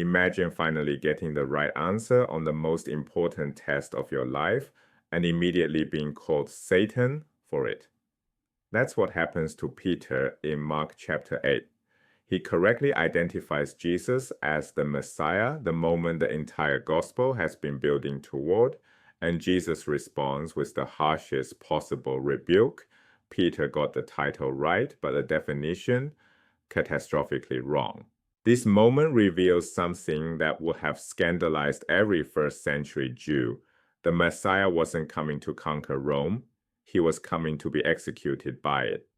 Imagine finally getting the right answer on the most important test of your life and immediately being called Satan for it. That's what happens to Peter in Mark chapter 8. He correctly identifies Jesus as the Messiah the moment the entire gospel has been building toward, and Jesus responds with the harshest possible rebuke. Peter got the title right, but the definition catastrophically wrong. This moment reveals something that would have scandalized every first century Jew. The Messiah wasn't coming to conquer Rome, he was coming to be executed by it.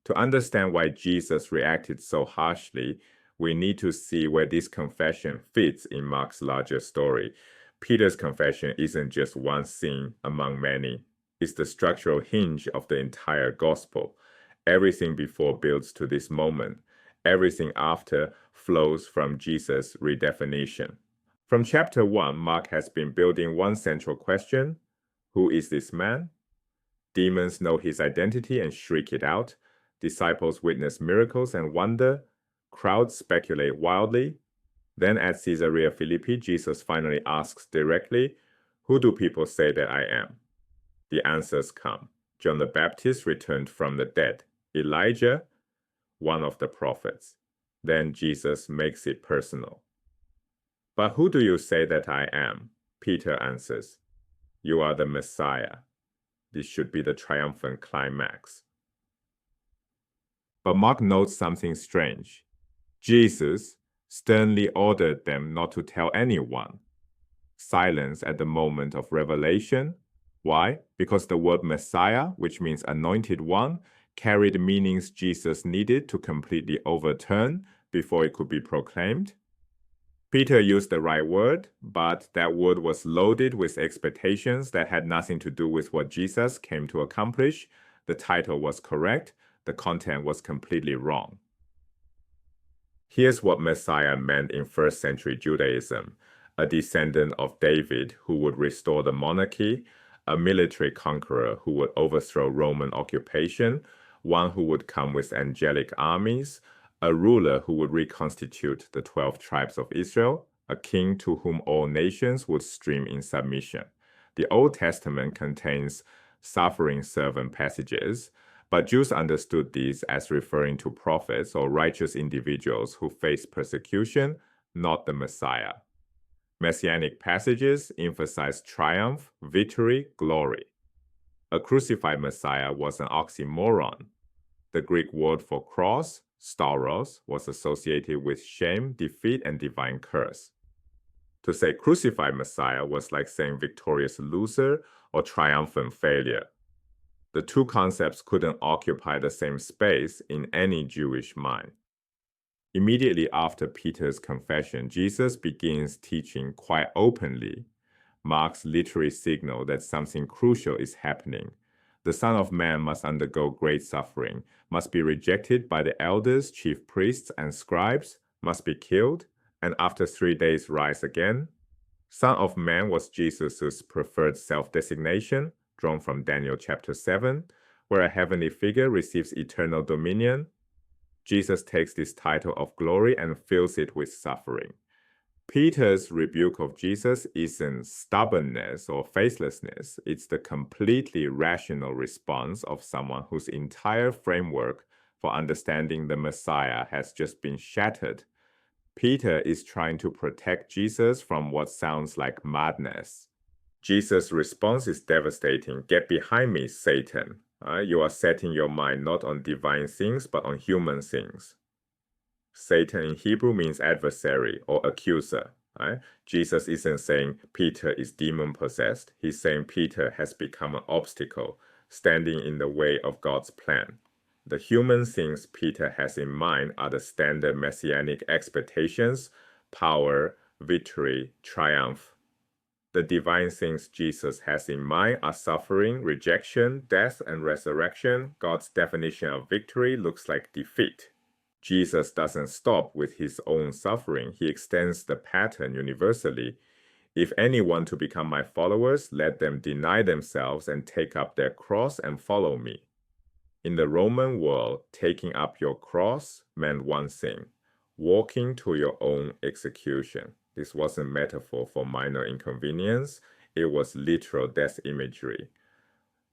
To understand why Jesus reacted so harshly, we need to see where this confession fits in Mark's larger story. Peter's confession isn't just one sin among many. It's the structural hinge of the entire gospel. Everything before builds to this moment. Everything after flows from Jesus' redefinition. From chapter 1, Mark has been building one central question: who is this man? Demons know his identity and shriek it out. Disciples witness miracles and wonder. Crowds speculate wildly. Then at Caesarea Philippi, Jesus finally asks directly, "Who do people say that I am?" The answers come. John the Baptist returned from the dead. Elijah, one of the prophets. Then Jesus makes it personal. "But who do you say that I am?" Peter answers, "You are the Messiah." This should be the triumphant climax. But Mark notes something strange. Jesus sternly ordered them not to tell anyone. Silence at the moment of revelation. Why? Because the word Messiah, which means anointed one, carried meanings Jesus needed to completely overturn before it could be proclaimed. Peter used the right word, but that word was loaded with expectations that had nothing to do with what Jesus came to accomplish. The title was correct. The content was completely wrong. Here's what Messiah meant in first century Judaism: a descendant of David who would restore the monarchy, a military conqueror who would overthrow Roman occupation, one who would come with angelic armies, a ruler who would reconstitute the 12 tribes of Israel, a king to whom all nations would stream in submission. The Old Testament contains suffering servant passages, but Jews understood these as referring to prophets or righteous individuals who faced persecution, not the Messiah. Messianic passages emphasize triumph, victory, glory. A crucified Messiah was an oxymoron. The Greek word for cross, stauros, was associated with shame, defeat, and divine curse. To say crucified Messiah was like saying victorious loser or triumphant failure. The two concepts couldn't occupy the same space in any Jewish mind. Immediately after Peter's confession, Jesus begins teaching quite openly. Mark's literary signal that something crucial is happening. The Son of Man must undergo great suffering, must be rejected by the elders, chief priests, and scribes, must be killed, and after 3 days rise again. Son of Man was Jesus' preferred self-designation, drawn from Daniel chapter 7, where a heavenly figure receives eternal dominion. Jesus takes this title of glory and fills it with suffering. Peter's rebuke of Jesus isn't stubbornness or faithlessness. It's the completely rational response of someone whose entire framework for understanding the Messiah has just been shattered. Peter is trying to protect Jesus from what sounds like madness. Jesus' response is devastating. "Get behind me, Satan. You are setting your mind not on divine things, but on human things." Satan in Hebrew means adversary or accuser. Jesus isn't saying Peter is demon-possessed. He's saying Peter has become an obstacle, standing in the way of God's plan. The human things Peter has in mind are the standard messianic expectations: power, victory, triumph. The divine things Jesus has in mind are suffering, rejection, death, and resurrection. God's definition of victory looks like defeat. Jesus doesn't stop with his own suffering. He extends the pattern universally. "If any want to become my followers, let them deny themselves and take up their cross and follow me." In the Roman world, taking up your cross meant one thing: walking to your own execution. This wasn't metaphor for minor inconvenience. It was literal death imagery.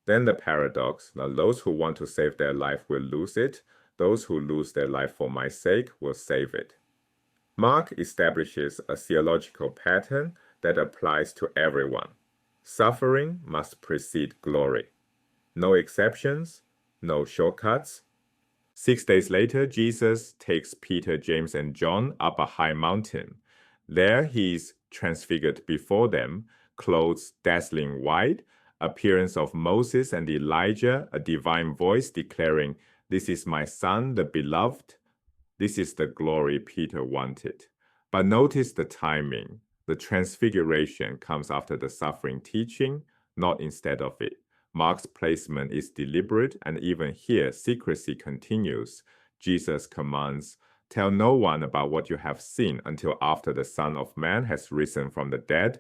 Then the paradox, now those who want to save their life will lose it. Those who lose their life for my sake will save it. Mark establishes a theological pattern that applies to everyone. Suffering must precede glory. No exceptions, no shortcuts. 6 days later, Jesus takes Peter, James, and John up a high mountain. There he is transfigured before them, clothes dazzling white, appearance of Moses and Elijah, a divine voice declaring, "This is my son, the beloved." This is the glory Peter wanted. But notice the timing. The transfiguration comes after the suffering teaching, not instead of it. Mark's placement is deliberate, and even here, secrecy continues. Jesus commands, "Tell no one about what you have seen until after the Son of Man has risen from the dead."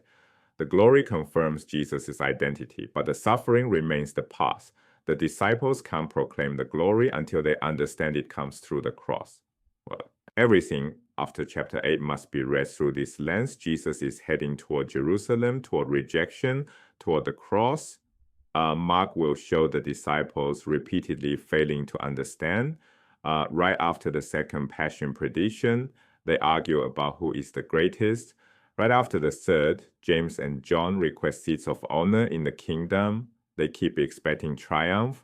The glory confirms Jesus' identity, but the suffering remains the path. The disciples can't proclaim the glory until they understand it comes through the cross. Well, everything after chapter 8 must be read through this lens. Jesus is heading toward Jerusalem, toward rejection, toward the cross. Mark will show the disciples repeatedly failing to understand. Right after the second passion prediction, they argue about who is the greatest. Right after the third, James and John request seats of honor in the kingdom. They keep expecting triumph.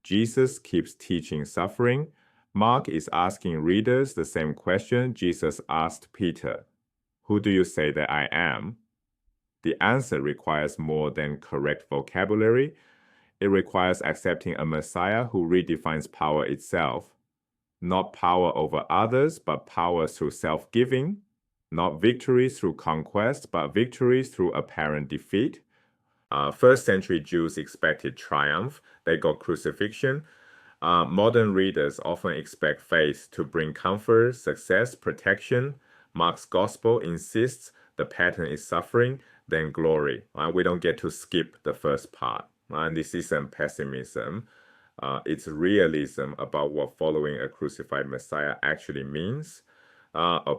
Jesus keeps teaching suffering. Mark is asking readers the same question Jesus asked Peter. Who do you say that I am? The answer requires more than correct vocabulary. It requires accepting a Messiah who redefines power itself. Not power over others, but power through self-giving. Not victory through conquest, but victory through apparent defeat. First century Jews expected triumph. They got crucifixion. Modern readers often expect faith to bring comfort, success, protection. Mark's gospel insists the pattern is suffering, then glory. We don't get to skip the first part. And this isn't pessimism. It's realism about what following a crucified Messiah actually means.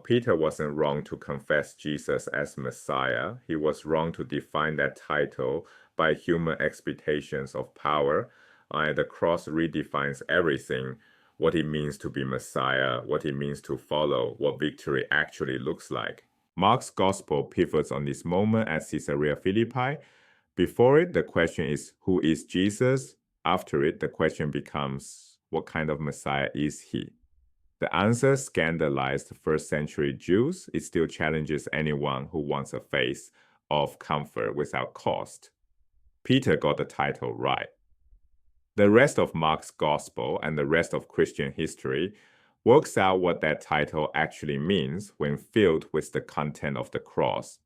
Peter wasn't wrong to confess Jesus as Messiah. He was wrong to define that title by human expectations of power. The cross redefines everything, what it means to be Messiah, what it means to follow, what victory actually looks like. Mark's gospel pivots on this moment at Caesarea Philippi. Before it, the question is, who is Jesus? After it, the question becomes, what kind of Messiah is he? The answer scandalized first century Jews. It still challenges anyone who wants a faith of comfort without cost. Peter got the title right. The rest of Mark's gospel and the rest of Christian history works out what that title actually means when filled with the content of the cross.